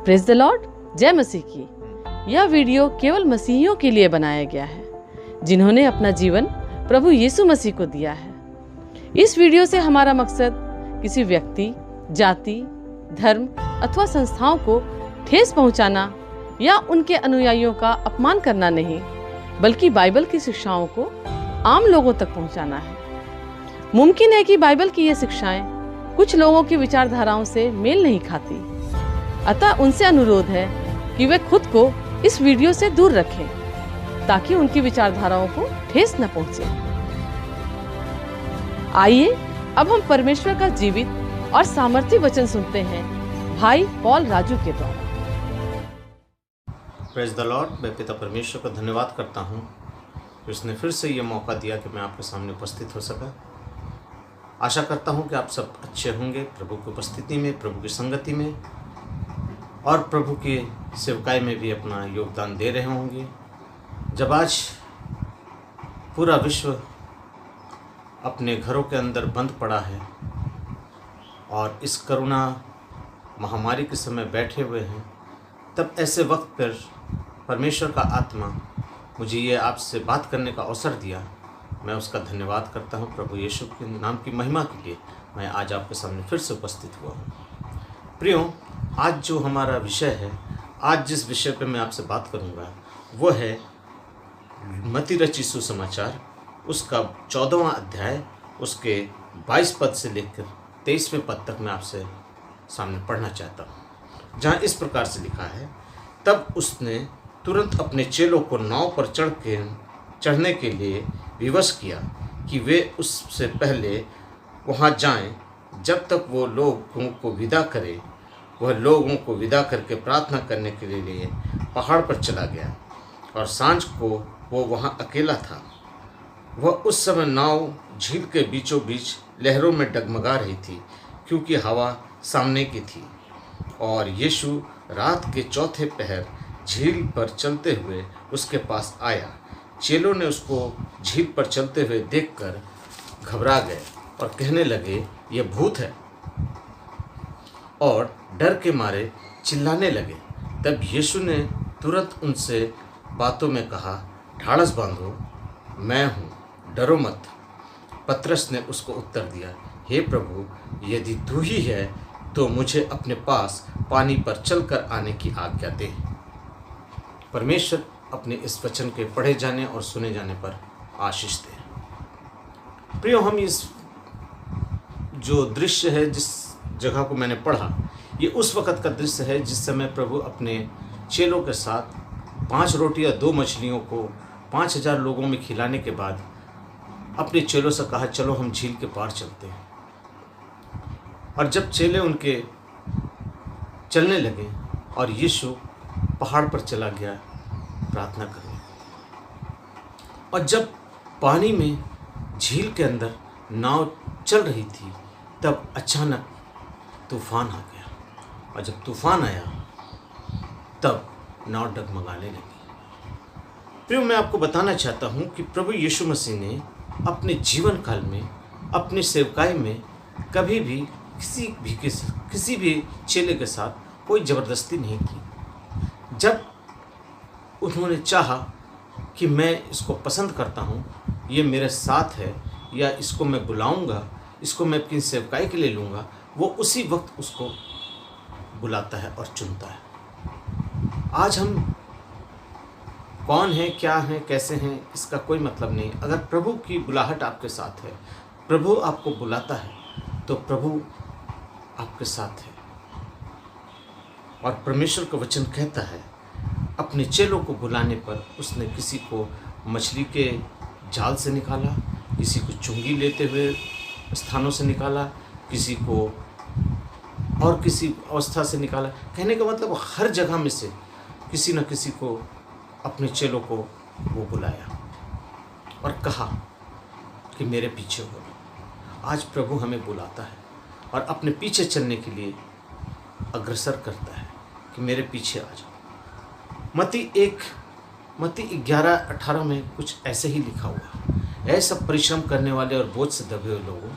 Praise the Lord, जय मसीह की। यह वीडियो केवल मसीहियों के लिए बनाया गया है जिन्होंने अपना जीवन प्रभु यीशु मसीह को दिया है। इस वीडियो से हमारा मकसद किसी व्यक्ति, जाति, धर्म अथवा संस्थाओं को ठेस पहुंचाना या उनके अनुयायियों का अपमान करना नहीं, बल्कि बाइबल की शिक्षाओं को आम लोगों तक पहुंचाना है। मुमकिन है कि बाइबल की ये शिक्षाएं कुछ लोगों की विचारधाराओं से मेल नहीं खाती, अतः उनसे अनुरोध है कि वे खुद को इस वीडियो से दूर रखें ताकि उनकी विचारधाराओं को ठेस न पहुंचे। आइए अब हम परमेश्वर का जीवित और सामर्थी वचन सुनते हैं भाई पॉल राजू के द्वारा। Praise the Lord. मैं पिता परमेश्वर का धन्यवाद करता हूँ कि उसने फिर से ये मौका दिया कि मैं आपके सामने उपस्थित हो सका। आशा करता हूँ कि आप सब अच्छे होंगे, प्रभु की उपस्थिति में, प्रभु की संगति में और प्रभु की सेवकाई में भी अपना योगदान दे रहे होंगे। जब आज पूरा विश्व अपने घरों के अंदर बंद पड़ा है और इस कोरोना महामारी के समय बैठे हुए हैं, तब ऐसे वक्त पर परमेश्वर का आत्मा मुझे ये आपसे बात करने का अवसर दिया। मैं उसका धन्यवाद करता हूँ। प्रभु यीशु के नाम की महिमा के लिए मैं आज आपके सामने फिर से उपस्थित हुआ हूँ। प्रियो, आज जो हमारा विषय है, आज जिस विषय पर मैं आपसे बात करूँगा वो है मत्ती रचित सुसमाचार, उसका 14वां अध्याय, उसके 22 पद से लेकर 23वें पद तक मैं आपसे सामने पढ़ना चाहता हूँ, जहाँ इस प्रकार से लिखा है। तब उसने तुरंत अपने चेलों को नाव पर चढ़ने के लिए विवश किया कि वे उससे पहले वहाँ जाएं, जब तक वो लोगों को विदा करे। वह लोगों को विदा करके प्रार्थना करने के लिए पहाड़ पर चला गया और सांझ को वो वहाँ अकेला था। वह उस समय नाव झील के बीचों बीच लहरों में डगमगा रही थी, क्योंकि हवा सामने की थी। और यीशु रात के चौथे पहर झील पर चलते हुए उसके पास आया। चेलों ने उसको झील पर चलते हुए देखकर घबरा गए और कहने लगे, ये भूत है, और डर के मारे चिल्लाने लगे। तब यीशु ने तुरंत उनसे बातों में कहा, ढाढ़स बांधो, मैं हूँ, डरो मत। पतरस ने उसको उत्तर दिया, हे प्रभु, यदि तू ही है तो मुझे अपने पास पानी पर चलकर आने की आज्ञा दे। परमेश्वर अपने इस वचन के पढ़े जाने और सुने जाने पर आशीष दे। प्रियो, हम इस जो दृश्य है, जिस जगह को मैंने पढ़ा, ये उस वक़्त का दृश्य है जिस समय प्रभु अपने चेलों के साथ 5 रोटी और 2 मछलियों को 5000 लोगों में खिलाने के बाद अपने चेलों से कहा, चलो हम झील के पार चलते हैं। और जब चेले उनके चलने लगे और यीशु पहाड़ पर चला गया प्रार्थना करने, और जब पानी में झील के अंदर नाव चल रही थी, तब अचानक तूफान आ गया। और जब तूफान आया तब नाव डगमगाने लगी। फिर मैं आपको बताना चाहता हूँ कि प्रभु यीशु मसीह ने अपने जीवन काल में, अपनी सेवकाई में कभी भी किसी भी चेले के साथ कोई ज़बरदस्ती नहीं की। जब उन्होंने चाहा कि मैं इसको पसंद करता हूँ, ये मेरे साथ है, या इसको मैं बुलाऊंगा, इसको मैं अपनी सेवकाई के लिए लूँगा, वो उसी वक्त उसको बुलाता है और चुनता है। आज हम कौन हैं, क्या हैं, कैसे हैं, इसका कोई मतलब नहीं। अगर प्रभु की बुलाहट आपके साथ है, प्रभु आपको बुलाता है, तो प्रभु आपके साथ है। और परमेश्वर का वचन कहता है, अपने चेलों को बुलाने पर उसने किसी को मछली के जाल से निकाला, किसी को चुंगी लेते हुए स्थानों से निकाला, किसी को और किसी अवस्था से निकाला। कहने का मतलब हर जगह में से किसी न किसी को, अपने चेलों को वो बुलाया और कहा कि मेरे पीछे हो। आज प्रभु हमें बुलाता है और अपने पीछे चलने के लिए अग्रसर करता है कि मेरे पीछे आ जाओ। मत्ती 11:18 में कुछ ऐसे ही लिखा हुआ, ऐ सब परिश्रम करने वाले और बोझ से दबे हुए लोगों,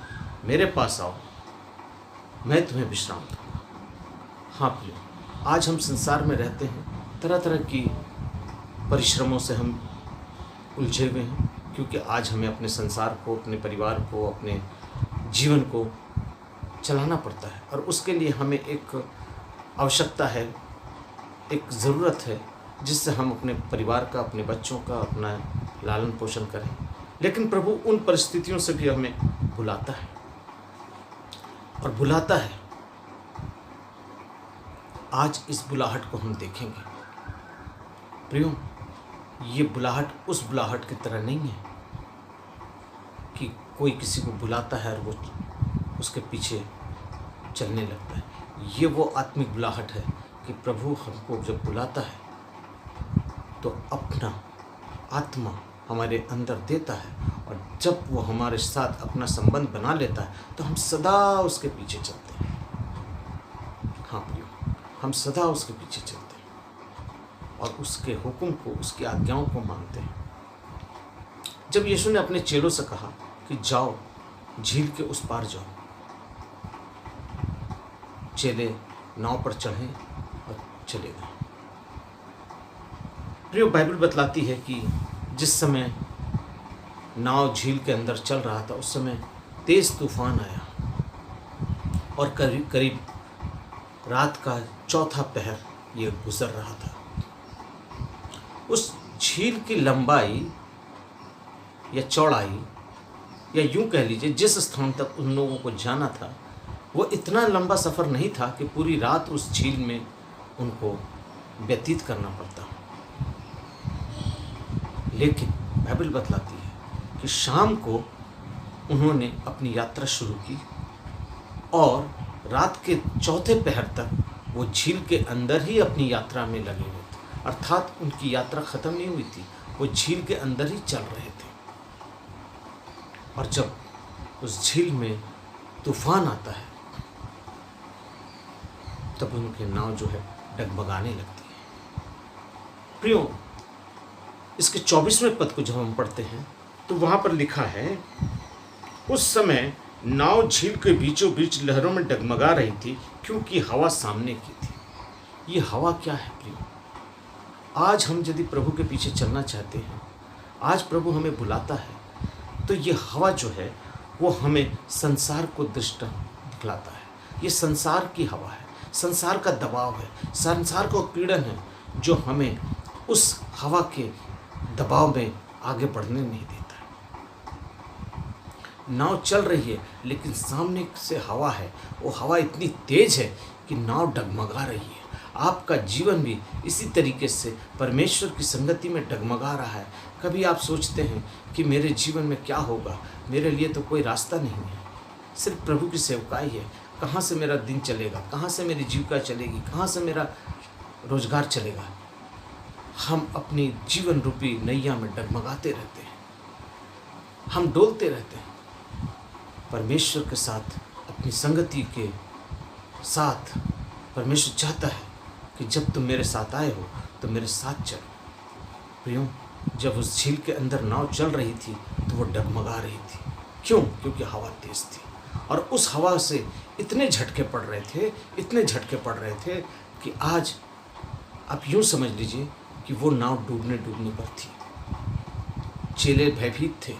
मेरे पास आओ, मैं तुम्हें विश्राम दूंगा। हाँ प्रियो, आज हम संसार में रहते हैं, तरह तरह की परिश्रमों से हम उलझे हुए हैं, क्योंकि आज हमें अपने संसार को, अपने परिवार को, अपने जीवन को चलाना पड़ता है। और उसके लिए हमें एक आवश्यकता है, एक ज़रूरत है, जिससे हम अपने परिवार का, अपने बच्चों का अपना लालन पोषण करें। लेकिन प्रभु उन परिस्थितियों से भी हमें बुलाता है और बुलाता है। आज इस बुलाहट को हम देखेंगे। प्रियो, ये बुलाहट उस बुलाहट की तरह नहीं है कि कोई किसी को बुलाता है और वो उसके पीछे चलने लगता है। ये वो आत्मिक बुलाहट है कि प्रभु हमको जब बुलाता है तो अपना आत्मा हमारे अंदर देता है, और जब वो हमारे साथ अपना संबंध बना लेता है तो हम सदा उसके पीछे चलते हैं। हाँ प्रियो, हम सदा उसके पीछे चलते हैं और उसके हुक्म को, उसकी आज्ञाओं को मानते हैं। जब यीशु ने अपने चेलों से कहा कि जाओ, झील के उस पार जाओ, चेले नाव पर चढ़े और चले गए। प्रियो, बाइबल बतलाती है कि जिस समय नाव झील के अंदर चल रहा था उस समय तेज तूफान आया और करीब करीब रात का चौथा पहर ये गुजर रहा था। उस झील की लंबाई या चौड़ाई, या यूं कह लीजिए जिस स्थान तक उन लोगों को जाना था, वो इतना लंबा सफ़र नहीं था कि पूरी रात उस झील में उनको व्यतीत करना पड़ता। लेकिन बाइबल बतलाती है कि शाम को उन्होंने अपनी यात्रा शुरू की और रात के चौथे पहर तक वो झील के अंदर ही अपनी यात्रा में लगे हुए थे। अर्थात उनकी यात्रा ख़त्म नहीं हुई थी, वो झील के अंदर ही चल रहे थे। और जब उस झील में तूफान आता है तब उनकी नाव जो है डगमगाने लगती है। प्रियो, इसके 24वें पद को जब हम पढ़ते हैं तो वहाँ पर लिखा है, उस समय नाव झील के बीचों बीच लहरों में डगमगा रही थी, क्योंकि हवा सामने की थी। ये हवा क्या है प्रियो? आज हम यदि प्रभु के पीछे चलना चाहते हैं, आज प्रभु हमें बुलाता है, तो ये हवा जो है वो हमें संसार को दृष्टा दिखलाता है। ये संसार की हवा है, संसार का दबाव है, संसार का उत्पीड़न है, जो हमें उस हवा के दबाव में आगे बढ़ने नहीं देता है। नाव चल रही है लेकिन सामने से हवा है, वो हवा इतनी तेज है कि नाव डगमगा रही है। आपका जीवन भी इसी तरीके से परमेश्वर की संगति में डगमगा रहा है। कभी आप सोचते हैं कि मेरे जीवन में क्या होगा, मेरे लिए तो कोई रास्ता नहीं है, सिर्फ प्रभु की सेवकाई है। कहाँ से मेरा दिन चलेगा, कहाँ से मेरी जीविका चलेगी, कहाँ से मेरा रोजगार चलेगा। हम अपनी जीवन रूपी नैया में डगमगाते रहते हैं, हम डोलते रहते हैं। परमेश्वर के साथ अपनी संगति के साथ परमेश्वर चाहता है कि जब तुम मेरे साथ आए हो तो मेरे साथ चलो। प्रियो, जब उस झील के अंदर नाव चल रही थी तो वो डगमगा रही थी। क्यों? क्योंकि हवा तेज थी और उस हवा से इतने झटके पड़ रहे थे, इतने झटके पड़ रहे थे कि आज आप यूँ समझ लीजिए कि वो नाव डूबने पर थी। चेले भयभीत थे,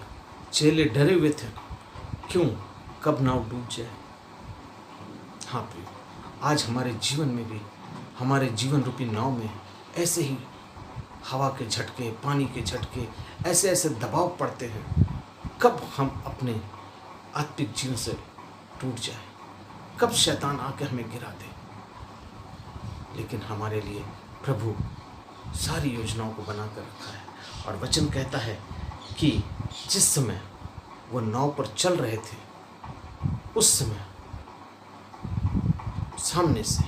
चेले डरे हुए थे। क्यों? कब नाव डूब जाए। हाँ प्रियो, आज हमारे जीवन में भी, हमारे जीवन रूपी नाव में ऐसे ही हवा के झटके, पानी के झटके, ऐसे ऐसे दबाव पड़ते हैं। कब हम अपने आत्मिक जीवन से टूट जाए, कब शैतान आके हमें गिरा दे। लेकिन हमारे लिए प्रभु सारी योजनाओं को बना कर रखा है और वचन कहता है कि जिस समय वो नाव पर चल रहे थे उस समय सामने से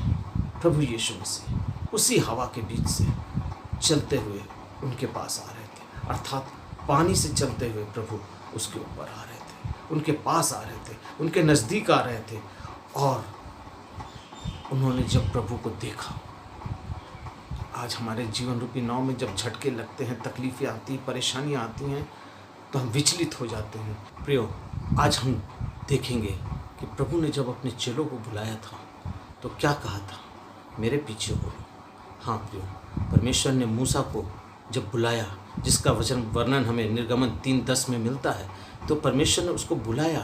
प्रभु यीशु मसीह उसी हवा के बीच से चलते हुए उनके पास आ रहे थे। अर्थात पानी से चलते हुए प्रभु उसके ऊपर आ रहे थे, उनके पास आ रहे थे, उनके नज़दीक आ रहे थे। और उन्होंने जब प्रभु को देखा, आज हमारे जीवन रूपी नाव में जब झटके लगते हैं, तकलीफ़ें आती हैं, परेशानियाँ आती हैं, तो हम विचलित हो जाते हैं। प्रियो, आज हम देखेंगे कि प्रभु ने जब अपने चेलों को बुलाया था तो क्या कहा था। मेरे पीछे हो लो। हाँ प्रियो, परमेश्वर ने मूसा को जब बुलाया, जिसका वर्णन हमें निर्गमन 3:10 में मिलता है, तो परमेश्वर ने उसको बुलाया,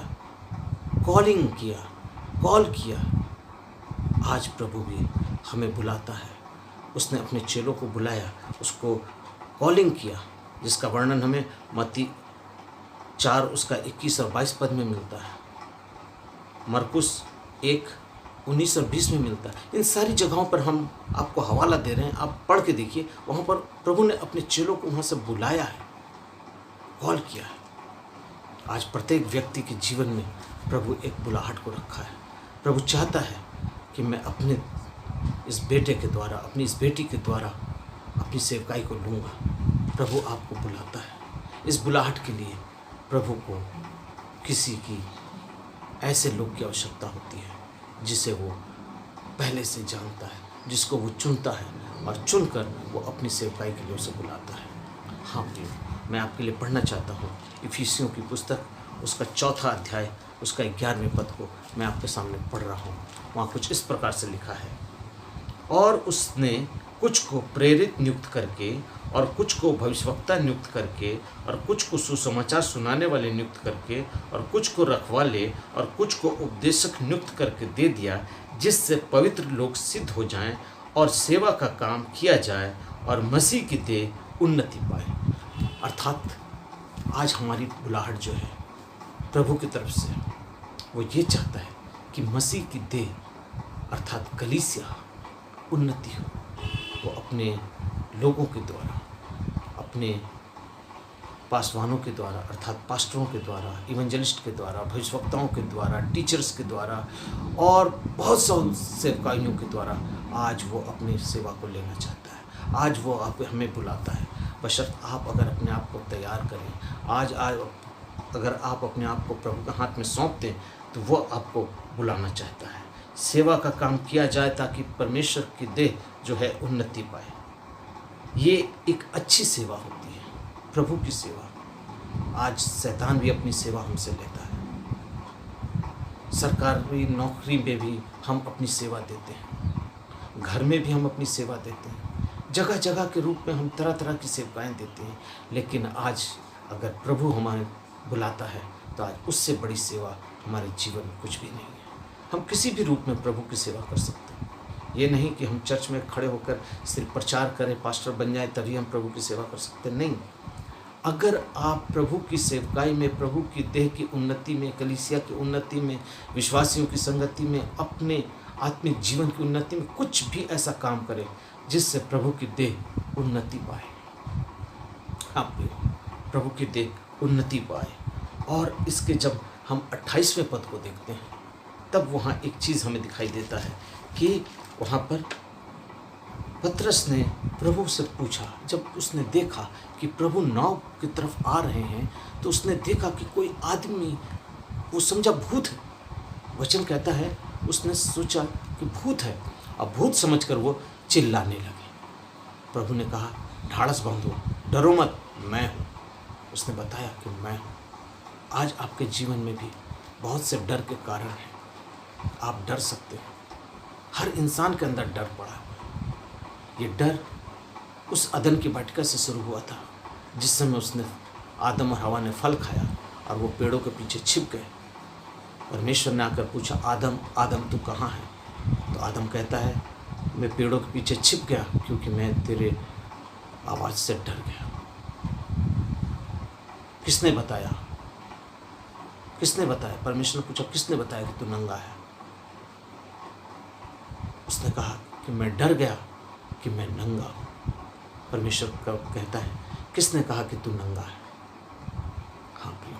कॉलिंग किया, कॉल किया। आज प्रभु भी हमें बुलाता है। उसने अपने चेलों को बुलाया, उसको कॉलिंग किया, जिसका वर्णन हमें मत्ती 4 उसका 21 और 22 पद में मिलता है, मरकुस 1 19 और 20 में मिलता है। इन सारी जगहों पर हम आपको हवाला दे रहे हैं, आप पढ़ के देखिए। वहाँ पर प्रभु ने अपने चेलों को वहाँ से बुलाया है, कॉल किया है। आज प्रत्येक व्यक्ति के जीवन में प्रभु एक बुलाहट को रखा है। प्रभु चाहता है कि मैं अपने इस बेटे के द्वारा, अपनी इस बेटी के द्वारा अपनी सेवकाई को लूँगा। प्रभु आपको बुलाता है। इस बुलाहट के लिए प्रभु को किसी की ऐसे लोग की आवश्यकता होती है जिसे वो पहले से जानता है, जिसको वो चुनता है और चुनकर वो अपनी सेवकाई के लिए उसे बुलाता है। हाँ प्रिय, मैं आपके लिए पढ़ना चाहता हूँ इफिसियों की पुस्तक, उसका 4 अध्याय, उसका 11वें पद को मैं आपके सामने पढ़ रहा हूँ। वहाँ कुछ इस प्रकार से लिखा है, और उसने कुछ को प्रेरित नियुक्त करके, और कुछ को भविष्यवक्ता नियुक्त करके, और कुछ को सुसमाचार सुनाने वाले नियुक्त करके, और कुछ को रखवाले, और कुछ को उपदेशक नियुक्त करके दे दिया, जिससे पवित्र लोग सिद्ध हो जाएं और सेवा का काम किया जाए और मसीह की देह उन्नति पाए। अर्थात आज हमारी बुलाहट जो है प्रभु की तरफ से, वो ये चाहता है कि मसीह की देह अर्थात कलीसिया उन्नति हो। वो अपने लोगों के द्वारा, अपने पासवानों के द्वारा अर्थात पास्टरों के द्वारा, इवेंजलिस्ट के द्वारा, भविष्यवक्ताओं के द्वारा, टीचर्स के द्वारा और बहुत से सेवकाइयों के द्वारा आज वो अपनी सेवा को लेना चाहता है। आज वो हमें बुलाता है, बशर्ते आप अगर अपने आप को तैयार करें। आज अगर आप अपने आप को प्रभु के हाथ में सौंप दें तो वो आपको बुलाना चाहता है। सेवा का काम किया जाए ताकि परमेश्वर की देह जो है उन्नति पाए। ये एक अच्छी सेवा होती है, प्रभु की सेवा। आज शैतान भी अपनी सेवा हमसे लेता है। सरकारी नौकरी में भी हम अपनी सेवा देते हैं, घर में भी हम अपनी सेवा देते हैं, जगह जगह के रूप में हम तरह तरह की सेवाएं देते हैं। लेकिन आज अगर प्रभु हमें बुलाता है तो आज उससे बड़ी सेवा हमारे जीवन में कुछ भी नहीं है। हम किसी भी रूप में प्रभु की सेवा कर सकते हैं। ये नहीं कि हम चर्च में खड़े होकर सिर्फ प्रचार करें, पास्टर बन जाए तभी हम प्रभु की सेवा कर सकते हैं, नहीं। अगर आप प्रभु की सेवकाई में, प्रभु की देह की उन्नति में, कलीसिया की उन्नति में, विश्वासियों की संगति में, अपने आत्मिक जीवन की उन्नति में कुछ भी ऐसा काम करें जिससे प्रभु की देह उन्नति पाए, आप प्रभु की देह उन्नति पाए। और इसके जब हम 28वें पद को देखते हैं तब वहाँ एक चीज़ हमें दिखाई देता है कि वहाँ पर पतरस ने प्रभु से पूछा, जब उसने देखा कि प्रभु नाव की तरफ आ रहे हैं तो उसने देखा कि कोई आदमी, वो समझा भूत है। वचन कहता है उसने सोचा कि भूत है। अब भूत समझकर वो चिल्लाने लगे। प्रभु ने कहा, ढाढ़स बांधो, डरो मत, मैं हूँ। उसने बताया कि मैं हूँ। आज आपके जीवन में भी बहुत से डर के कारण हैं, आप डर सकते हैं। हर इंसान के अंदर डर पड़ा है। ये डर उस अदन की वाटिका से शुरू हुआ था, जिस समय उसने आदम और हवा ने फल खाया और वो पेड़ों के पीछे छिप गए। परमेश्वर ने आकर पूछा, आदम आदम तू कहाँ है? तो आदम कहता है, मैं पेड़ों के पीछे छिप गया क्योंकि मैं तेरे आवाज़ से डर गया। किसने बताया? किसने बताया? परमेश्वर ने पूछा, किसने बताया कि तू नंगा है? उसने कहा कि मैं डर गया कि मैं नंगा हूँ। परमेश्वर कहता है, किसने कहा कि तू नंगा है? हाँ प्रिय,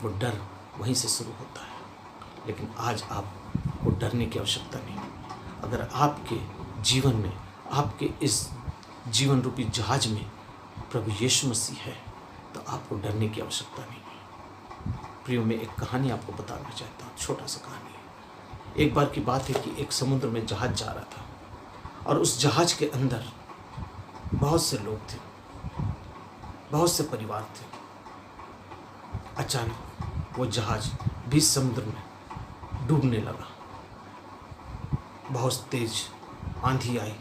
वो डर वहीं से शुरू होता है। लेकिन आज आपको डरने की आवश्यकता नहीं। अगर आपके जीवन में, आपके इस जीवन रूपी जहाज में प्रभु यीशु मसीह है तो आपको डरने की आवश्यकता नहीं है। प्रियो, मैं एक कहानी आपको बताना चाहता हूँ, छोटा सा कहानी है। एक बार की बात है कि एक समुद्र में जहाज जा रहा था और उस जहाज के अंदर बहुत से लोग थे, बहुत से परिवार थे। अचानक वो जहाज बीच समुद्र में डूबने लगा। बहुत तेज आंधी आई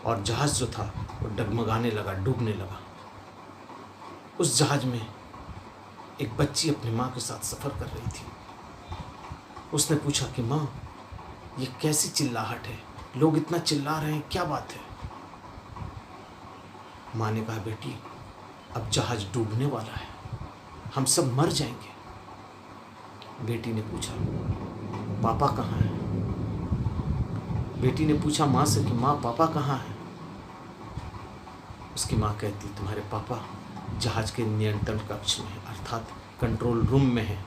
और जहाज़ जो था वो डगमगाने लगा, डूबने लगा। उस जहाज़ में एक बच्ची अपनी माँ के साथ सफ़र कर रही थी। उसने पूछा कि माँ, ये कैसी चिल्लाहट है, लोग इतना चिल्ला रहे हैं, क्या बात है? माँ ने कहा, बेटी अब जहाज़ डूबने वाला है, हम सब मर जाएंगे। बेटी ने पूछा, पापा कहाँ हैं? बेटी ने पूछा माँ से कि माँ, पापा कहाँ हैं? उसकी माँ कहती, तुम्हारे पापा जहाज़ के नियंत्रण कक्ष में है, अर्थात कंट्रोल रूम में है,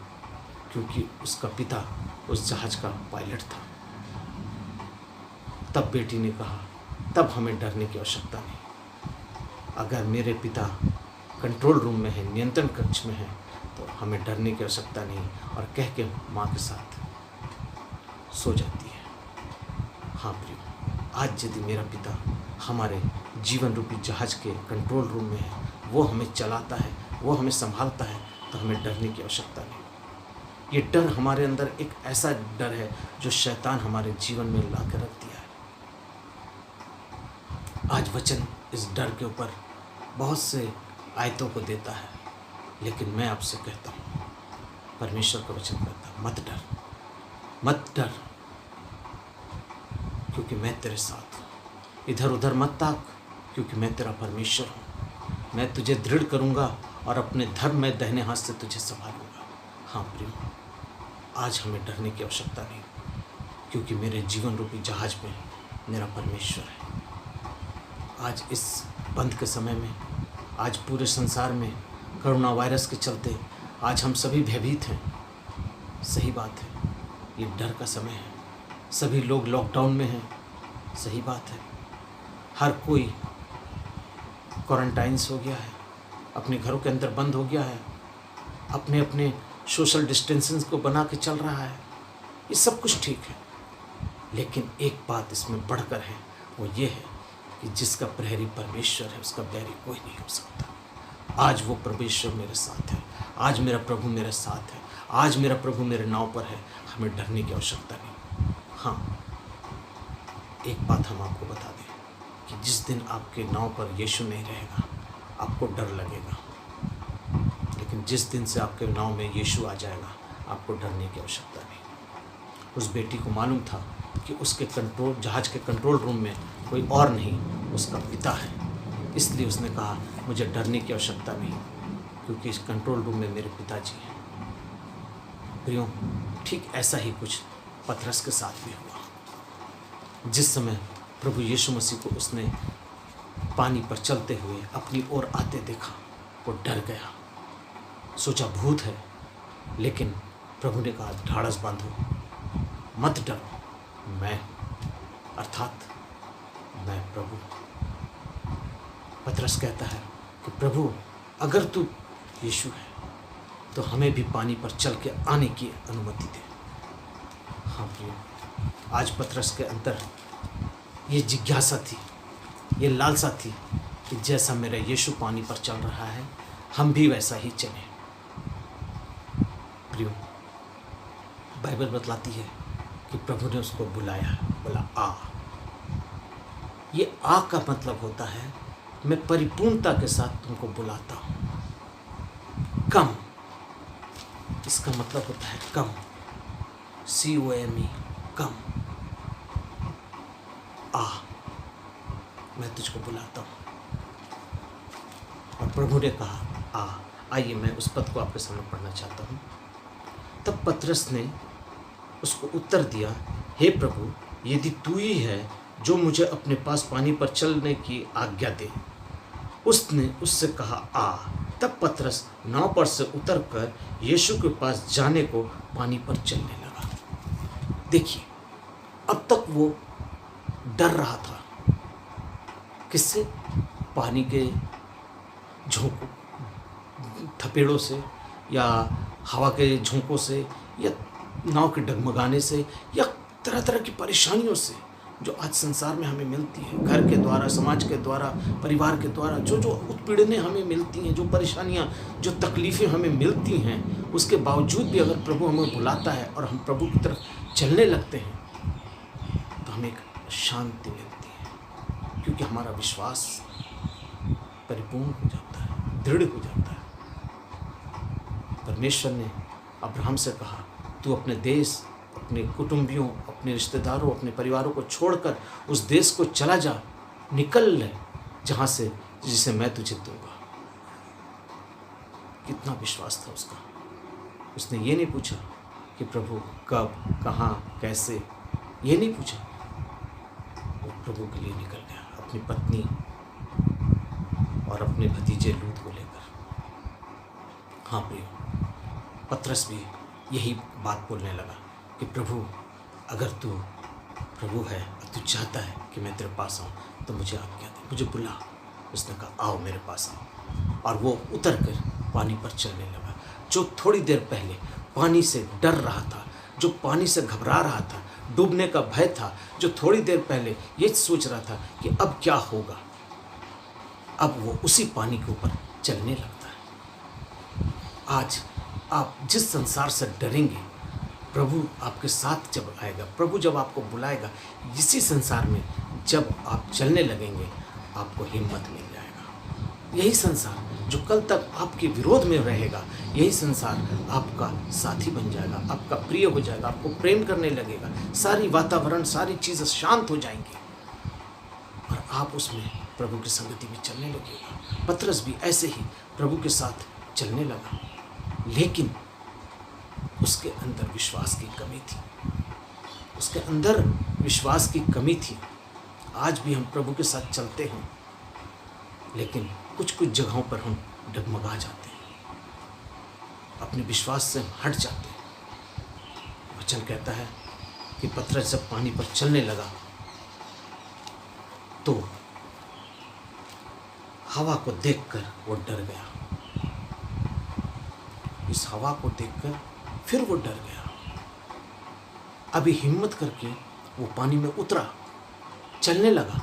क्योंकि उसका पिता उस जहाज़ का पायलट था। तब बेटी ने कहा, तब हमें डरने की आवश्यकता नहीं। अगर मेरे पिता कंट्रोल रूम में है, नियंत्रण कक्ष में है, तो हमें डरने की आवश्यकता नहीं, और कह के माँ के साथ सो जाती है। हाँ प्रिय, आज यदि मेरा पिता हमारे जीवन रूपी जहाज़ के कंट्रोल रूम में है, वो हमें चलाता है, वो हमें संभालता है, तो हमें डरने की आवश्यकता नहीं। ये डर हमारे अंदर एक ऐसा डर है जो शैतान हमारे जीवन में ला कर रख दिया है। आज वचन इस डर के ऊपर बहुत से आयतों को देता है, लेकिन मैं आपसे कहता हूँ, परमेश्वर का वचन कहता है, मत डर, मत डर, क्योंकि मैं तेरे साथ हूँ। इधर उधर मत ताक, क्योंकि मैं तेरा परमेश्वर हूँ। मैं तुझे दृढ़ करूँगा और अपने धर्म में दाहिने हाथ से तुझे संभालूंगा। हाँ प्रिय, आज हमें डरने की आवश्यकता नहीं, क्योंकि मेरे जीवन रूपी जहाज में मेरा परमेश्वर है। आज इस बंद के समय में, आज पूरे संसार में कोरोना वायरस के चलते आज हम सभी भयभीत हैं। सही बात है, ये डर का समय है, सभी लोग लॉकडाउन में हैं। सही बात है, हर कोई क्वारंटाइन्स हो गया है, अपने घरों के अंदर बंद हो गया है, अपने अपने सोशल डिस्टेंसिंग को बना के चल रहा है। ये सब कुछ ठीक है, लेकिन एक बात इसमें बढ़कर है, वो ये है कि जिसका प्रहरी परमेश्वर है, उसका बैरी कोई नहीं हो सकता। आज वो परमेश्वर मेरे साथ है, आज मेरा प्रभु मेरे साथ है, आज मेरा प्रभु मेरे नाव पर है। हमें डरने की आवश्यकता नहीं। हाँ, एक बात हम आपको बता दें कि जिस दिन आपके नाव पर यीशु नहीं रहेगा, आपको डर लगेगा, लेकिन जिस दिन से आपके नाव में यीशु आ जाएगा, आपको डरने की आवश्यकता नहीं। उस बेटी को मालूम था कि उसके जहाज के कंट्रोल रूम में कोई और नहीं, उसका पिता है, इसलिए उसने कहा, मुझे डरने की आवश्यकता नहीं, क्योंकि इस कंट्रोल रूम में मेरे पिताजी हैं। प्रियो, ठीक ऐसा ही कुछ पतरस के साथ भी हुआ। जिस समय प्रभु यीशु मसीह को उसने पानी पर चलते हुए अपनी ओर आते देखा, वो डर गया, सोचा भूत है, लेकिन प्रभु ने कहा, ढाढ़स बांधो, मत डरो, मैं हूं, अर्थात मैं प्रभु। पतरस कहता है कि प्रभु, अगर तू यीशु है तो हमें भी पानी पर चल के आने की अनुमति दे। हाँ प्रिय, आज पतरस के अंदर ये जिज्ञासा थी, ये लालसा थी कि जैसा मेरा यीशु पानी पर चल रहा है, हम भी वैसा ही चलें। प्रियो, बाइबल बतलाती है कि प्रभु ने उसको बुलाया, बोला आ। ये आ का मतलब होता है, मैं परिपूर्णता के साथ तुमको बुलाता हूँ। कम, इसका मतलब होता है कम, COME, कम, आ, मैं तुझको बुलाता हूँ। और प्रभु ने कहा आ। आइए मैं उस पद को आपके सामने पढ़ना चाहता हूँ। तब पतरस ने उसको उत्तर दिया, हे प्रभु, यदि तू ही है जो मुझे अपने पास पानी पर चलने की आज्ञा दे। उसने उससे कहा आ। तब पतरस नाव पर से उतरकर यीशु के पास जाने को पानी पर चलने लगा। देखिए, अब तक वो डर रहा था, किससे? पानी के झोंकों, थपेड़ों से, या हवा के झोंकों से, या नाव के डगमगाने से, या तरह तरह की परेशानियों से जो आज संसार में हमें मिलती है, घर के द्वारा, समाज के द्वारा, परिवार के द्वारा, जो जो उत्पीड़नें हमें मिलती हैं, जो परेशानियां, जो तकलीफ़ें हमें मिलती हैं, उसके बावजूद भी अगर प्रभु हमें बुलाता है और हम प्रभु की तरफ चलने लगते हैं, तो हम एक शांति मिलती है, क्योंकि हमारा विश्वास परिपूर्ण हो जाता है, दृढ़ हो जाता है। परमेश्वर ने अब्राहम से कहा, तू अपने देश, अपने कुटुंबियों, अपने रिश्तेदारों, अपने परिवारों को छोड़कर उस देश को चला जा, निकल ले जहाँ से जिसे मैं तुझे दूंगा। कितना विश्वास था उसका। उसने ये नहीं पूछा कि प्रभु कब, कहाँ, कैसे, ये नहीं पूछा। वो प्रभु के लिए निकल गया, अपनी पत्नी और अपने भतीजे लूत को लेकर। हाँ प्रियो, पतरस भी यही बात बोलने लगा कि प्रभु, अगर तू प्रभु है और तू चाहता है कि मैं तेरे पास आऊँ तो मुझे आज्ञा दे, मुझे बुला। उसने कहा, आओ मेरे पास आओ। और वो उतर कर पानी पर चलने लगा। जो थोड़ी देर पहले पानी से डर रहा था, जो पानी से घबरा रहा था, डूबने का भय था, जो थोड़ी देर पहले ये सोच रहा था कि अब क्या होगा, अब वो उसी पानी के ऊपर चलने लगता है। आज आप जिस संसार से डरेंगे, प्रभु आपके साथ जब आएगा, प्रभु जब आपको बुलाएगा, इसी संसार में जब आप चलने लगेंगे, आपको हिम्मत मिल जाएगा। यही संसार जो कल तक आपके विरोध में रहेगा, यही संसार आपका साथी बन जाएगा, आपका प्रिय हो जाएगा, आपको प्रेम करने लगेगा। सारी वातावरण, सारी चीज़ें शांत हो जाएंगी और आप उसमें प्रभु की संगति में चलने लगेगा। पतरस भी ऐसे ही प्रभु के साथ चलने लगा, लेकिन उसके अंदर विश्वास की कमी थी। उसके अंदर विश्वास की कमी थी। आज भी हम प्रभु के साथ चलते हैं, लेकिन कुछ कुछ जगहों पर हम डगमगा जाते हैं, अपने विश्वास से हट जाते हैं। वचन कहता है कि पतरस जब पानी पर चलने लगा तो हवा को देखकर वो डर गया। इस हवा को देखकर फिर वो डर गया। अभी हिम्मत करके वो पानी में उतरा, चलने लगा,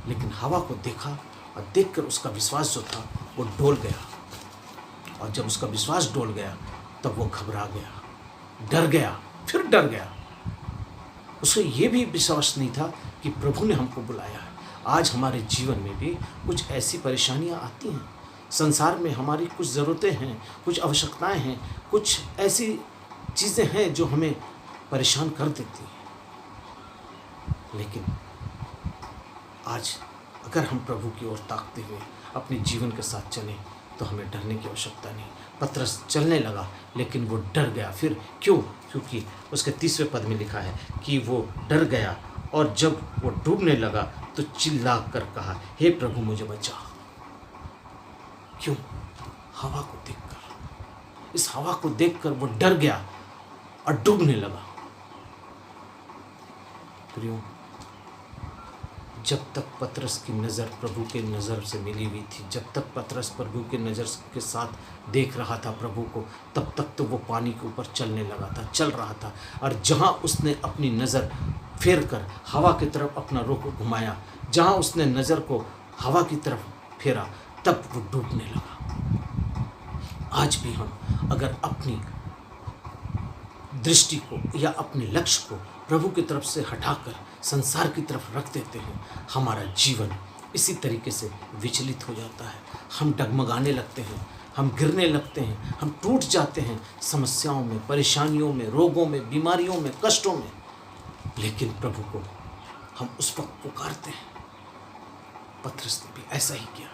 लेकिन हवा को देखा और देखकर उसका विश्वास जो था वो डोल गया। और जब उसका विश्वास डोल गया तब वो घबरा गया, डर गया, फिर डर गया। उसे ये भी विश्वास नहीं था कि प्रभु ने हमको बुलाया है। आज हमारे जीवन में भी कुछ ऐसी परेशानियां आती हैं। संसार में हमारी कुछ ज़रूरतें हैं, कुछ आवश्यकताएं हैं, कुछ ऐसी चीज़ें हैं जो हमें परेशान कर देती हैं। लेकिन आज अगर हम प्रभु की ओर ताकते हुए अपने जीवन के साथ चलें तो हमें डरने की आवश्यकता नहीं। पतरस चलने लगा, लेकिन वो डर गया। फिर क्यों? क्योंकि उसके 30वें पद में लिखा है कि वो डर गया और जब वो डूबने लगा तो चिल्ला कर कहा, हे प्रभु मुझे बचा। क्यों? हवा को देखकर। इस हवा को देखकर वो डर गया और डूबने लगा। प्रियो, जब तक पतरस की नज़र प्रभु के नज़र से मिली हुई थी, जब तक पतरस प्रभु के नज़र के साथ देख रहा था प्रभु को, तब तक तो वो पानी के ऊपर चलने लगा था, चल रहा था। और जहाँ उसने अपनी नज़र फेर कर हवा की तरफ अपना रुख घुमाया, जहाँ उसने नज़र को हवा की तरफ फेरा, तब वो डूबने लगा। आज भी हम अगर अपनी दृष्टि को या अपने लक्ष्य को प्रभु की तरफ से हटाकर संसार की तरफ रख देते हैं, हमारा जीवन इसी तरीके से विचलित हो जाता है। हम डगमगाने लगते हैं, हम गिरने लगते हैं, हम टूट जाते हैं समस्याओं में, परेशानियों में, रोगों में, बीमारियों में, कष्टों में। लेकिन प्रभु को हम उस वक्त पुकारते हैं। पतरस ने भी ऐसा ही किया।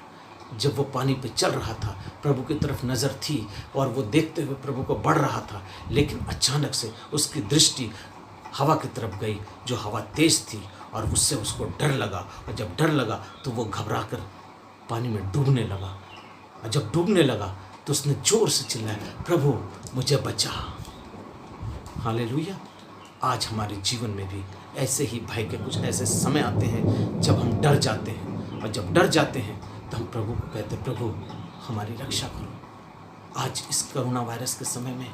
जब वो पानी पे चल रहा था, प्रभु की तरफ नज़र थी और वो देखते हुए प्रभु को बढ़ रहा था, लेकिन अचानक से उसकी दृष्टि हवा की तरफ गई, जो हवा तेज थी, और उससे उसको डर लगा। और जब डर लगा तो वो घबरा कर पानी में डूबने लगा। और जब डूबने लगा तो उसने जोर से चिल्लाया, प्रभु मुझे बचा। हालेलुया। आज हमारे जीवन में भी ऐसे ही भय के कुछ ऐसे समय आते हैं जब हम डर जाते हैं, और जब डर जाते हैं तो हम प्रभु को कहते हैं, प्रभु हमारी रक्षा करो। आज इस कोरोना वायरस के समय में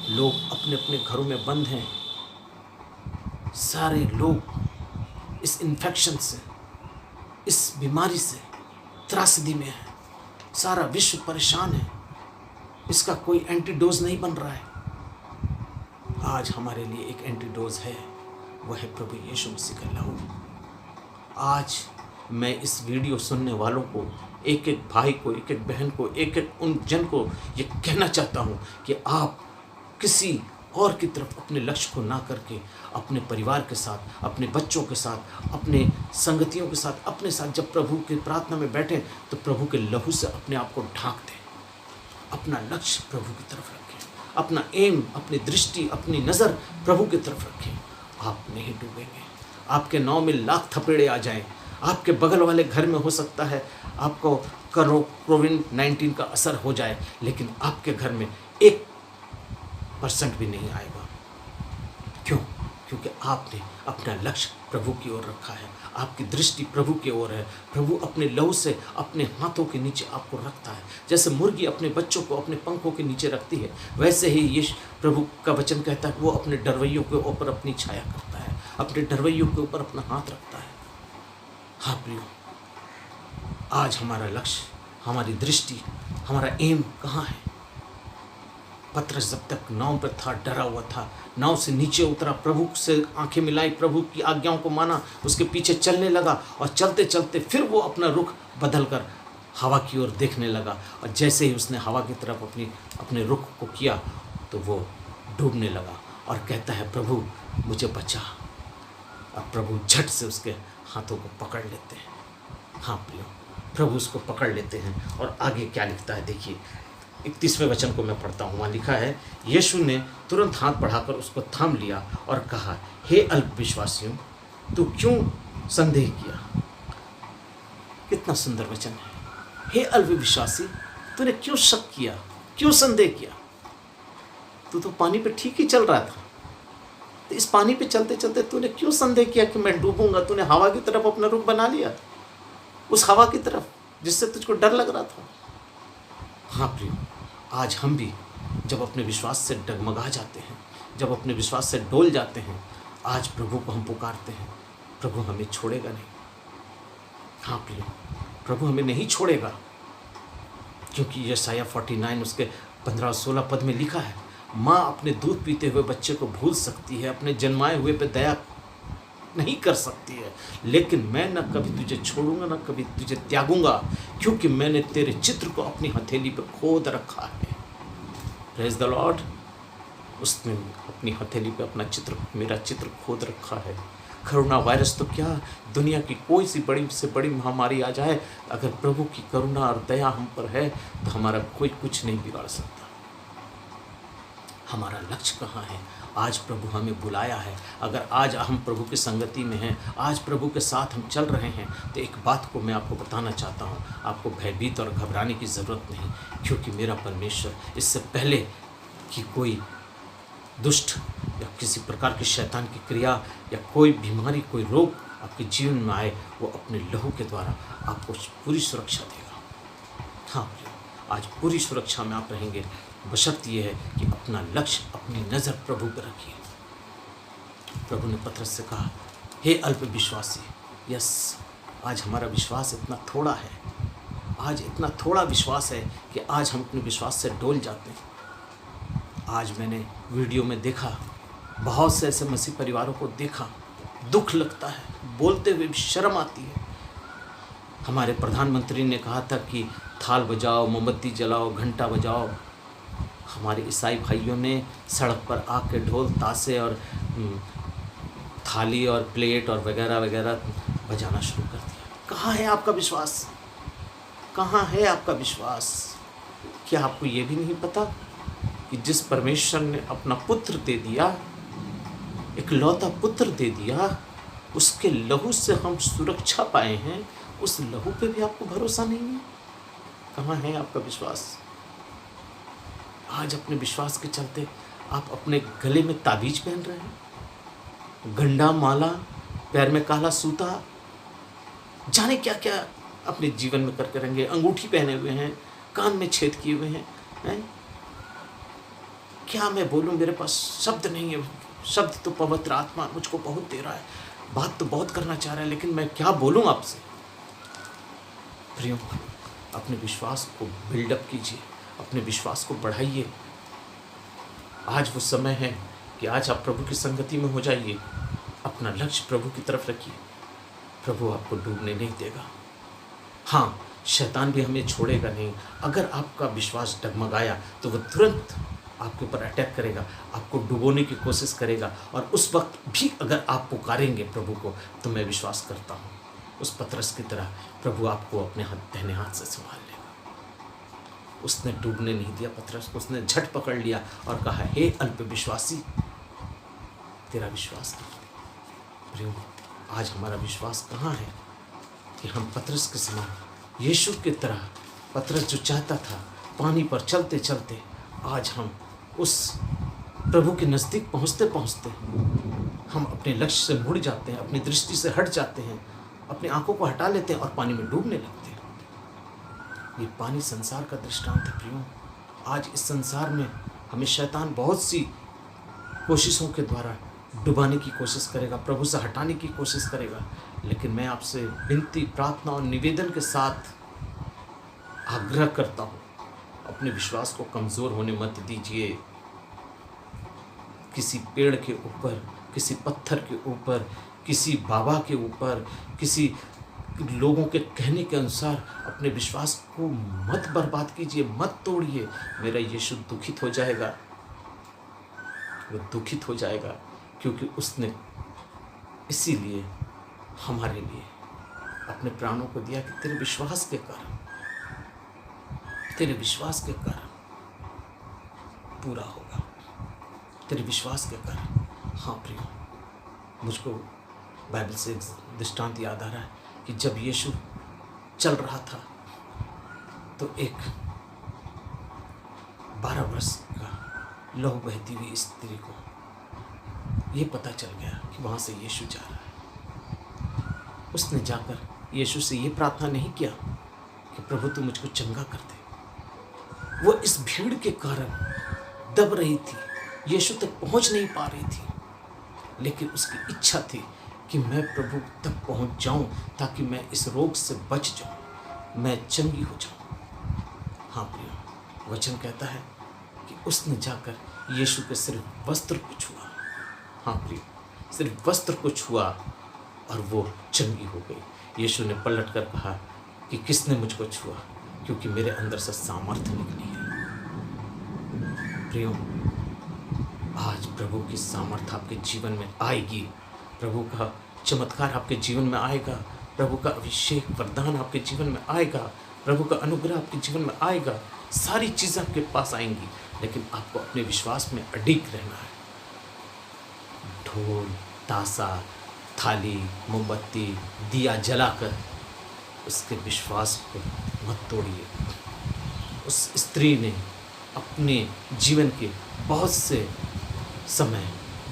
लोग अपने अपने घरों में बंद हैं। सारे लोग इस इन्फेक्शन से, इस बीमारी से त्रासदी में है। सारा विश्व परेशान है। इसका कोई एंटीडोज नहीं बन रहा है। आज हमारे लिए एक एंटीडोज है, वह है प्रभु यीशु मसीह का लहू। आज मैं इस वीडियो सुनने वालों को, एक एक भाई को, एक एक बहन को, एक एक उन जन को ये कहना चाहता हूँ कि आप किसी और की तरफ अपने लक्ष्य को ना करके अपने परिवार के साथ, अपने बच्चों के साथ, अपने संगतियों के साथ, अपने साथ जब प्रभु की प्रार्थना में बैठें तो प्रभु के लहू से अपने आप को ढांक दें। अपना लक्ष्य प्रभु की तरफ रखें, अपना एम, अपनी दृष्टि, अपनी नज़र प्रभु की तरफ रखें। आप नहीं डूबेंगे। आपके नाव में लाख थपेड़े आ जाएं, आपके बगल वाले घर में हो सकता है आपको कोविड-19 का असर हो जाए, लेकिन आपके घर में 1% भी नहीं आएगा। क्यों? क्योंकि आपने अपना लक्ष्य प्रभु की ओर रखा है, आपकी दृष्टि प्रभु की ओर है। प्रभु अपने लहू से अपने हाथों के नीचे आपको रखता है। जैसे मुर्गी अपने बच्चों को अपने पंखों के नीचे रखती है, वैसे ही ये प्रभु का वचन कहता है वो अपने डरवैयों के ऊपर अपनी छाया करता है, अपने डरवैयों के ऊपर अपना हाथ रखता है। हाँ प्रियो, आज हमारा लक्ष्य, हमारी दृष्टि, हमारा एम कहाँ है? पतरस जब तक नाव पर था, डरा हुआ था, नाव से नीचे उतरा, प्रभु से आंखें मिलाई, प्रभु की आज्ञाओं को माना, उसके पीछे चलने लगा और चलते चलते फिर वो अपना रुख बदलकर हवा की ओर देखने लगा। और जैसे ही उसने हवा की तरफ अपने रुख को किया तो वो डूबने लगा और कहता है प्रभु मुझे बचा। और प्रभु झट से उसके हाथों को पकड़ लेते हैं। हाँ प्रियो, प्रभु उसको पकड़ लेते हैं। और आगे क्या लिखता है देखिए, 31वें वचन को मैं पढ़ता हूँ। वहाँ लिखा है, यीशु ने तुरंत हाथ बढ़ाकर उसको थाम लिया और कहा, हे अल्पविश्वासियों, तू क्यों संदेह किया? कितना सुंदर वचन है। हे अल्पविश्वासी, तूने क्यों शक किया, क्यों संदेह किया? तू तो पानी पे ठीक ही चल रहा था, तो इस पानी पे चलते चलते तूने क्यों संदेह किया कि मैं डूबूंगा? तूने हवा की तरफ अपना रुख बना लिया, उस हवा की तरफ जिससे तुझको डर लग रहा था। हाँ प्रियो, आज हम भी जब अपने विश्वास से डगमगा जाते हैं, जब अपने विश्वास से डोल जाते हैं, आज प्रभु को हम पुकारते हैं, प्रभु हमें छोड़ेगा नहीं। हाँ प्रियो, प्रभु हमें नहीं छोड़ेगा, क्योंकि यशायाह 49 उसके 15-16 पद में लिखा है, माँ अपने दूध पीते हुए बच्चे को भूल सकती है, अपने जन्माए हुए पे दया नहीं कर सकती है, लेकिन मैं न कभी तुझे छोड़ूंगा, न कभी तुझे त्यागूंगा, क्योंकि मैंने तेरे चित्र को अपनी हथेली पे खोद रखा है। Praise the Lord. उसने अपनी हथेली पे अपना चित्र, मेरा चित्र खोद रखा है। कोरोना वायरस तो क्या, दुनिया की कोई सी बड़ी से बड़ी महामारी आ जाए, अगर प्रभु की करुणा और दया हम पर है तो हमारा कोई कुछ नहीं बिगाड़ सकता। हमारा लक्ष्य कहाँ है? आज प्रभु हमें बुलाया है। अगर आज हम प्रभु की संगति में हैं, आज प्रभु के साथ हम चल रहे हैं, तो एक बात को मैं आपको बताना चाहता हूँ, आपको भयभीत और घबराने की ज़रूरत नहीं, क्योंकि मेरा परमेश्वर इससे पहले कि कोई दुष्ट या किसी प्रकार की शैतान की क्रिया या कोई बीमारी, कोई रोग आपके जीवन में आए, वो अपने लहू के द्वारा आपको पूरी सुरक्षा देगा। हाँ, आज पूरी सुरक्षा में आप रहेंगे, बशर्त ये है कि अपना लक्ष्य, अपनी नज़र प्रभु पर रखिए। प्रभु ने पतरस से कहा, हे अल्प विश्वासी। यस, आज हमारा विश्वास इतना थोड़ा है, आज इतना थोड़ा विश्वास है कि आज हम अपने विश्वास से डोल जाते हैं। आज मैंने वीडियो में देखा, बहुत से ऐसे मसीह परिवारों को देखा, दुख लगता है, बोलते हुए भी शर्म आती है। हमारे प्रधानमंत्री ने कहा था कि थाल बजाओ, मोमबत्ती जलाओ, घंटा बजाओ। हमारे ईसाई भाइयों ने सड़क पर आके ढोल, ताशे और थाली और प्लेट और वगैरह वगैरह बजाना शुरू कर दिया। कहाँ है आपका विश्वास? कहाँ है आपका विश्वास? क्या आपको ये भी नहीं पता कि जिस परमेश्वर ने अपना पुत्र दे दिया, इकलौता पुत्र दे दिया, उसके लहू से हम सुरक्षा पाए हैं, उस लहू पे भी आपको भरोसा नहीं है? कहाँ है आपका विश्वास? आज अपने विश्वास के चलते आप अपने गले में ताबीज पहन रहे हैं, गंडा माला, पैर में काला सूता, जाने क्या क्या अपने जीवन में करके रहेंगे, अंगूठी पहने हुए हैं, कान में छेद किए हुए हैं। क्या मैं बोलूं, मेरे पास शब्द नहीं है। शब्द तो पवित्र आत्मा मुझको बहुत दे रहा है, बात तो बहुत करना चाह रहा है, लेकिन मैं क्या बोलूं आपसे। प्रियो, अपने विश्वास को बिल्डअप कीजिए, अपने विश्वास को बढ़ाइए। आज वो समय है कि आज आप प्रभु की संगति में हो जाइए, अपना लक्ष्य प्रभु की तरफ रखिए। प्रभु आपको डूबने नहीं देगा। हाँ, शैतान भी हमें छोड़ेगा नहीं। अगर आपका विश्वास डगमगाया तो वह तुरंत आपके ऊपर अटैक करेगा, आपको डुबोने की कोशिश करेगा। और उस वक्त भी अगर आप पुकारेंगे प्रभु को, तो मैं विश्वास करता हूँ उस पतरस की तरह प्रभु आपको अपने दाहिने हाथ से संभाल लेगा। उसने डूबने नहीं दिया पतरस को, उसने झट पकड़ लिया और कहा, हे अल्प विश्वासी, तेरा विश्वास कहाँ? प्रियो, आज हमारा विश्वास कहाँ है कि हम पतरस के समान यीशु की तरह, पतरस जो चाहता था पानी पर चलते चलते, आज हम उस प्रभु के नज़दीक पहुँचते पहुँचते हम अपने लक्ष्य से मुड़ जाते हैं, अपनी दृष्टि से हट जाते हैं, अपनी आंखों को हटा लेते हैं और पानी में डूबने लगते हैं। ये पानी संसार का दृष्टांत है प्रियो। आज इस संसार में हमें शैतान बहुत सी कोशिशों के द्वारा डुबाने की कोशिश करेगा, प्रभु से हटाने की कोशिश करेगा। लेकिन मैं आपसे विनती, प्रार्थना और निवेदन के साथ आग्रह करता हूँ, अपने विश्वास को कमज़ोर होने मत दीजिए। किसी पेड़ के ऊपर, किसी पत्थर के ऊपर, किसी बाबा के ऊपर, किसी लोगों के कहने के अनुसार अपने विश्वास को मत बर्बाद कीजिए, मत तोड़िए। मेरा यीशु दुखित हो जाएगा, वो दुखित हो जाएगा, क्योंकि उसने इसीलिए हमारे लिए अपने प्राणों को दिया कि तेरे विश्वास के कारण, तेरे विश्वास के कारण पूरा होगा, तेरे विश्वास के कारण। हाँ प्रियो, मुझको बाइबल से एक दृष्टांत याद आ रहा है कि जब यीशु चल रहा था तो एक 12 वर्ष का लहू बहती हुई स्त्री को ये पता चल गया कि वहाँ से यीशु जा रहा है। उसने जाकर यीशु से ये प्रार्थना नहीं किया कि प्रभु तू मुझको चंगा कर दे। वो इस भीड़ के कारण दब रही थी, यीशु तक पहुँच नहीं पा रही थी, लेकिन उसकी इच्छा थी कि मैं प्रभु तक पहुँच जाऊँ ताकि मैं इस रोग से बच जाऊँ, मैं चंगी हो जाऊँ। हाँ प्रियो, वचन कहता है कि उसने जाकर यीशु के सिर्फ वस्त्र को छुआ। हाँ प्रियो, सिर्फ वस्त्र को छुआ और वो चंगी हो गई। यीशु ने पलट कर कहा कि किसने मुझको छुआ, क्योंकि मेरे अंदर से सामर्थ्य निकली है। प्रियो, आज प्रभु की सामर्थ्य आपके जीवन में आएगी, प्रभु का चमत्कार आपके जीवन में आएगा, प्रभु का अभिषेक वरदान आपके जीवन में आएगा, प्रभु का अनुग्रह आपके जीवन में आएगा। सारी चीज़ें आपके पास आएंगी, लेकिन आपको अपने विश्वास में अडिग रहना है। ढोल, ताशा, थाली, मोमबत्ती, दिया जलाकर उसके विश्वास को मत तोड़िए। उस स्त्री ने अपने जीवन के बहुत से समय,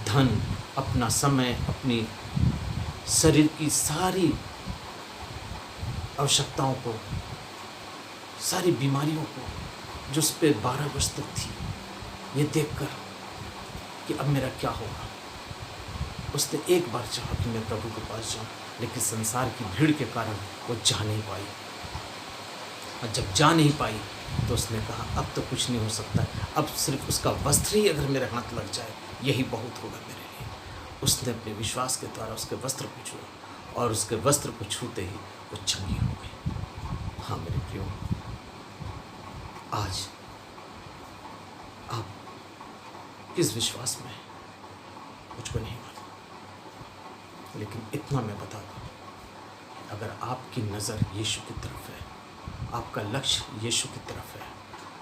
धन, अपना समय, अपनी शरीर की सारी आवश्यकताओं को, सारी बीमारियों को जो उस पर 12 वर्ष तक थी, ये देखकर कि अब मेरा क्या होगा, उसने एक बार चाहा कि मैं प्रभु के पास जाऊं, लेकिन संसार की भीड़ के कारण वो जा नहीं पाई। और जब जा नहीं पाई तो उसने कहा अब तो कुछ नहीं हो सकता, अब सिर्फ उसका वस्त्र ही अगर मेरे हाथ लग जाए यही बहुत होगा मेरे लिए। उसने अपने विश्वास के द्वारा उसके वस्त्र को छुआ और उसके वस्त्र को छूते ही वो चंगी हो गई। हाँ मेरे प्रियो, आज आप किस विश्वास में मुझको नहीं मालूम, लेकिन इतना मैं बता दूँ, अगर आपकी नज़र यीशु की तरफ है, आपका लक्ष्य यीशु की तरफ है,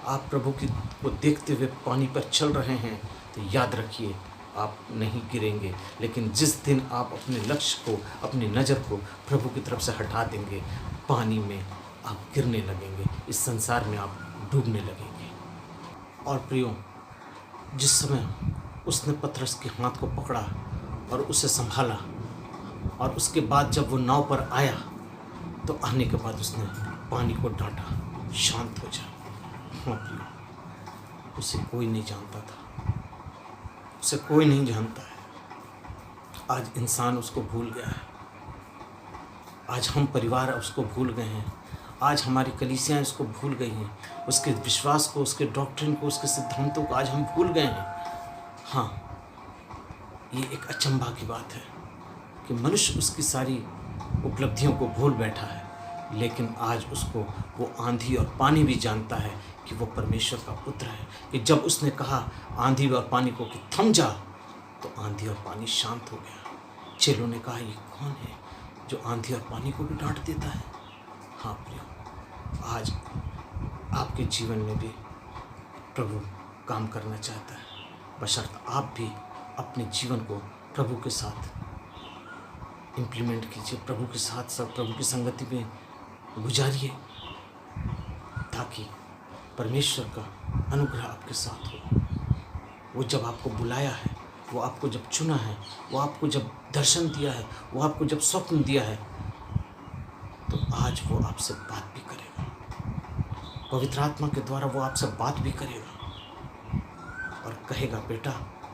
आप प्रभु को देखते हुए पानी पर चल रहे हैं, तो याद रखिए आप नहीं गिरेंगे। लेकिन जिस दिन आप अपने लक्ष्य को, अपनी नज़र को प्रभु की तरफ से हटा देंगे, पानी में आप गिरने लगेंगे, इस संसार में आप डूबने लगेंगे। और प्रियो, जिस समय उसने पतरस के हाथ को पकड़ा और उसे संभाला, और उसके बाद जब वो नाव पर आया तो आने के बाद उसने पानी को डांटा, शांत हो जा। हाँ प्रियो, उसे कोई नहीं जानता था, उसे कोई नहीं जानता है। आज इंसान उसको भूल गया है, आज हम परिवार उसको भूल गए हैं, आज हमारी कलीसियाँ उसको भूल गई हैं, उसके विश्वास को, उसके डॉक्ट्रिन को, उसके सिद्धांतों को आज हम भूल गए हैं। हाँ, ये एक अचंभा की बात है कि मनुष्य उसकी सारी उपलब्धियों को भूल बैठा है, लेकिन आज उसको वो आंधी और पानी भी जानता है कि वो परमेश्वर का पुत्र है। कि जब उसने कहा आंधी और पानी को कि थम जा, तो आंधी और पानी शांत हो गया। चेलों ने कहा ये कौन है जो आंधी और पानी को भी डांट देता है? हाँ प्रियो, आज आपके जीवन में भी प्रभु काम करना चाहता है, बशर्ते आप भी अपने जीवन को प्रभु के साथ इम्प्लीमेंट कीजिए, प्रभु के साथ सब प्रभु की संगति में गुजारिए, ताकि परमेश्वर का अनुग्रह आपके साथ हो। वो जब आपको बुलाया है, वो आपको जब चुना है, वो आपको जब दर्शन दिया है, वो आपको जब स्वप्न दिया है, तो आज वो आपसे बात भी करेगा। पवित्र आत्मा के द्वारा वो आपसे बात भी करेगा और कहेगा बेटा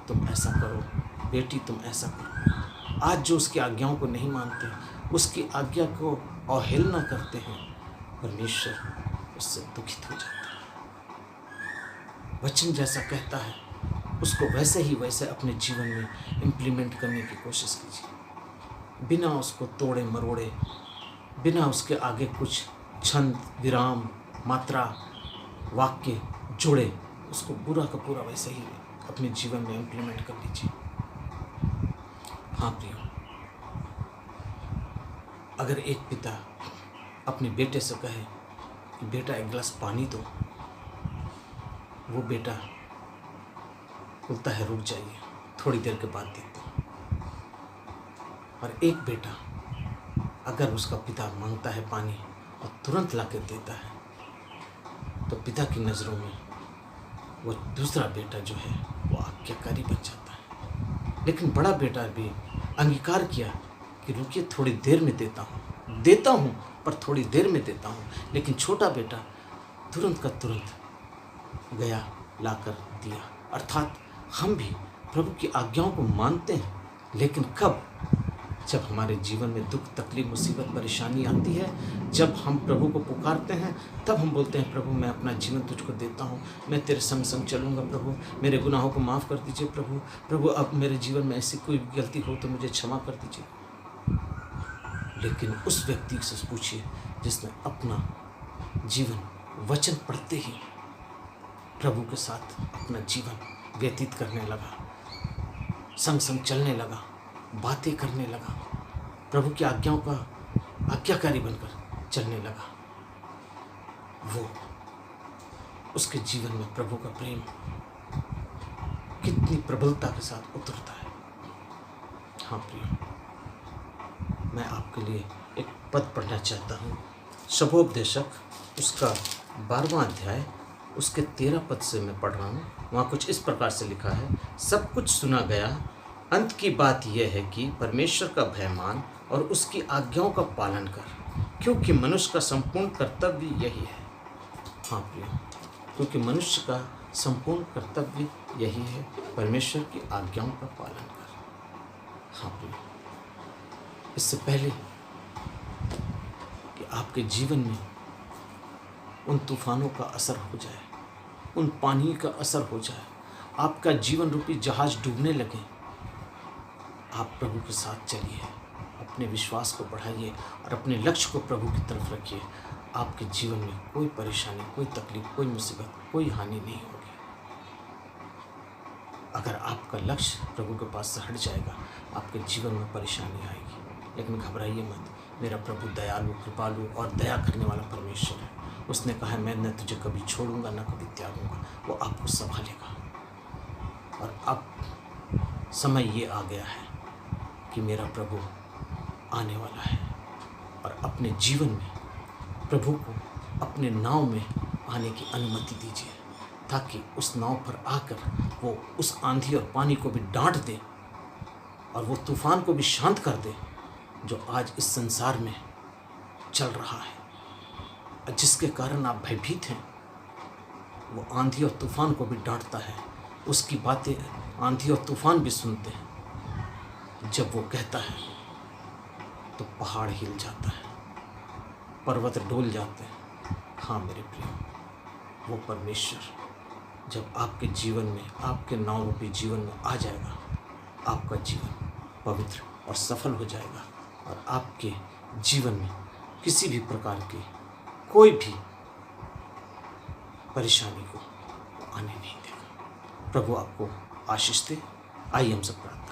तुम ऐसा करो, बेटी तुम ऐसा करो। आज जो उसकी आज्ञाओं को नहीं मानते, उसकी आज्ञा को अवहेलना करते हैं, परमेश्वर उससे दुखित हो जाता है। वचन जैसा कहता है उसको वैसे ही वैसे अपने जीवन में इम्प्लीमेंट करने की कोशिश कीजिए, बिना उसको तोड़े मरोड़े, बिना उसके आगे कुछ छंद विराम मात्रा वाक्य जोड़े, उसको पूरा का पूरा वैसे ही अपने जीवन में इम्प्लीमेंट कर लीजिए। हाँ प्रियो, अगर एक पिता अपने बेटे से कहे कि बेटा एक गिलास पानी दो, वो बेटा बोलता है रुक जाइए, थोड़ी देर के बाद देते हैं। और एक बेटा अगर उसका पिता मांगता है पानी और तुरंत ला के देता है, तो पिता की नज़रों में वो दूसरा बेटा जो है वो आज्ञाकारी बन जाता है। लेकिन बड़ा बेटा भी अंगीकार किया कि रुकिए थोड़ी देर में देता हूँ पर थोड़ी देर में देता हूँ। लेकिन छोटा बेटा तुरंत का तुरंत गया लाकर दिया। अर्थात हम भी प्रभु की आज्ञाओं को मानते हैं, लेकिन कब? जब हमारे जीवन में दुख तकलीफ मुसीबत परेशानी आती है, जब हम प्रभु को पुकारते हैं, तब हम बोलते हैं प्रभु मैं अपना जीवन तुझको देता हूँ, मैं तेरे संग संग चलूँगा प्रभु, मेरे गुनाहों को माफ़ कर दीजिए प्रभु, प्रभु अब मेरे जीवन में ऐसी कोई गलती हो तो मुझे क्षमा कर दीजिए। लेकिन उस व्यक्ति से पूछिए जिसने अपना जीवन वचन पढ़ते ही प्रभु के साथ अपना जीवन व्यतीत करने लगा, संग संग चलने लगा, बातें करने लगा, प्रभु की आज्ञाओं का आज्ञाकारी बनकर चलने लगा, वो उसके जीवन में प्रभु का प्रेम कितनी प्रबलता के साथ उतरता है। हाँ प्रिय, मैं आपके लिए एक पद पढ़ना चाहता हूँ। शुभोपदेशक उसका 12वां अध्याय उसके 13 पद से मैं पढ़ रहा हूँ। वहाँ कुछ इस प्रकार से लिखा है, सब कुछ सुना गया, अंत की बात यह है कि परमेश्वर का भय मान और उसकी आज्ञाओं का पालन कर, क्योंकि मनुष्य का संपूर्ण कर्तव्य यही है। हाँ प्रिय, क्योंकि मनुष्य का संपूर्ण कर्तव्य यही है, परमेश्वर की आज्ञाओं का पालन कर। हाँ प्रिय, इससे पहले कि आपके जीवन में उन तूफानों का असर हो जाए, उन पानी का असर हो जाए, आपका जीवन रूपी जहाज डूबने लगे, आप प्रभु के साथ चलिए, अपने विश्वास को बढ़ाइए और अपने लक्ष्य को प्रभु की तरफ रखिए। आपके जीवन में कोई परेशानी, कोई तकलीफ, कोई मुसीबत, कोई हानि नहीं होगी। अगर आपका लक्ष्य प्रभु के पास से हट जाएगा, आपके जीवन में परेशानी आएगी। लेकिन घबराइए मत, मेरा प्रभु दयालु, कृपालु और दया करने वाला परमेश्वर है। उसने कहा मैं न तुझे कभी छोड़ूंगा न कभी त्यागूंगा, वो आपको संभालेगा। और अब समय ये आ गया है कि मेरा प्रभु आने वाला है, और अपने जीवन में प्रभु को अपने नाव में आने की अनुमति दीजिए, ताकि उस नाव पर आकर वो उस आंधी और पानी को भी डांट दे और वो तूफान को भी शांत कर दे जो आज इस संसार में चल रहा है, जिसके कारण आप भयभीत हैं। वो आंधी और तूफान को भी डांटता है, उसकी बातें आंधी और तूफान भी सुनते हैं। जब वो कहता है तो पहाड़ हिल जाता है, पर्वत डोल जाते हैं। हाँ मेरे प्रिय, वो परमेश्वर जब आपके जीवन में, आपके नाव रूपी जीवन में आ जाएगा, आपका जीवन पवित्र और सफल हो जाएगा और आपके जीवन में किसी भी प्रकार की कोई भी परेशानी को आने नहीं देगा। प्रभु आपको आशीष दे। आइए हम सब प्रार्थना